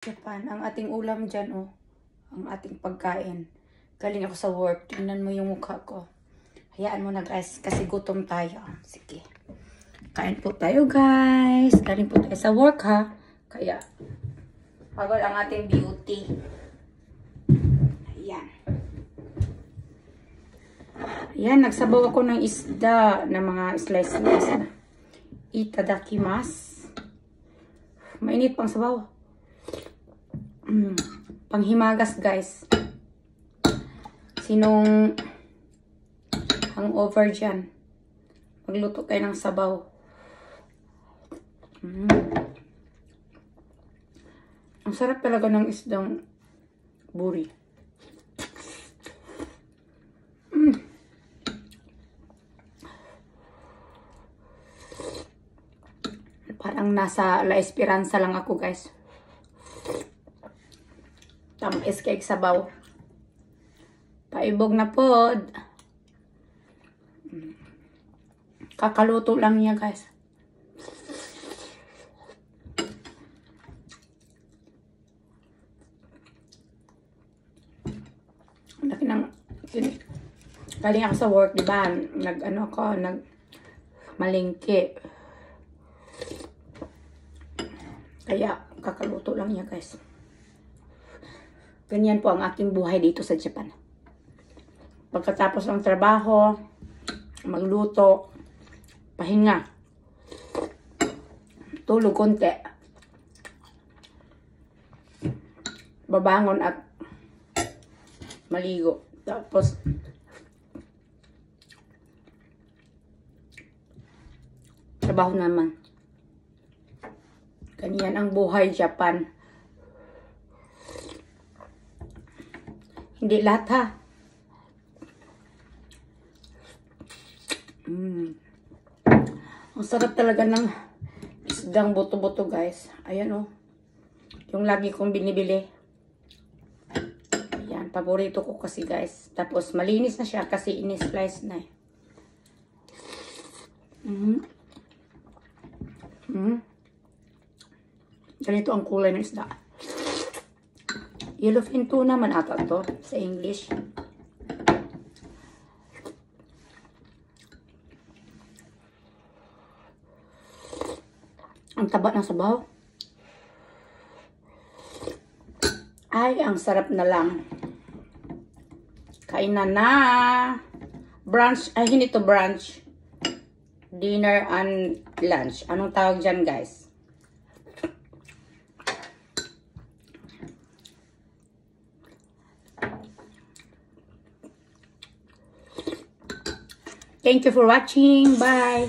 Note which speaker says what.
Speaker 1: Japan, ang ating ulam dyan, oh. Ang ating pagkain. Galing ako sa work. Tingnan mo yung mukha ko. Hayaan mo na, guys, kasi gutom tayo. Sige. Kain po tayo, guys. Galing po tayo sa work, ha. Kaya, pagod ang ating beauty. Ayan. Ayan, nagsabaw ako ng isda na mga slice-slice na. Itadakimasu. Mainit pang sabaw. Panghimagas, guys. Sinong hangover dyan, magluto tayo ng sabaw. Ang sarap talaga ng isdang buri. Parang nasa La Esperanza lang ako, guys. Tamis kay sabaw. Paibog na pod. Kakaluto lang niya, guys. Laki ng galing ako sa work, di ba? Malingki. Kaya kakaluto lang niya, guys. Ganyan po ang aking buhay dito sa Japan. Pagkatapos ng trabaho, magluto, pahinga, tulog konti, babangon at maligo. Tapos, trabaho naman. Ganyan ang buhay Japan. Hindi lahat, ha. Ang sarap talaga ng isdang buto-buto, guys. Ayan, oh. Yung lagi kong binibili. Ayan, paborito ko kasi, guys. Tapos, malinis na siya kasi in-slice na, eh. Ganito ang kulay ng isda. Yellowfin tuna man ata to sa English. Ang taba ng sabaw. Ay, ang sarap na lang. Kainan na. Brunch. Ay, hindi to brunch. Dinner and lunch. Anong tawag dyan, guys? Thank you for watching. Bye.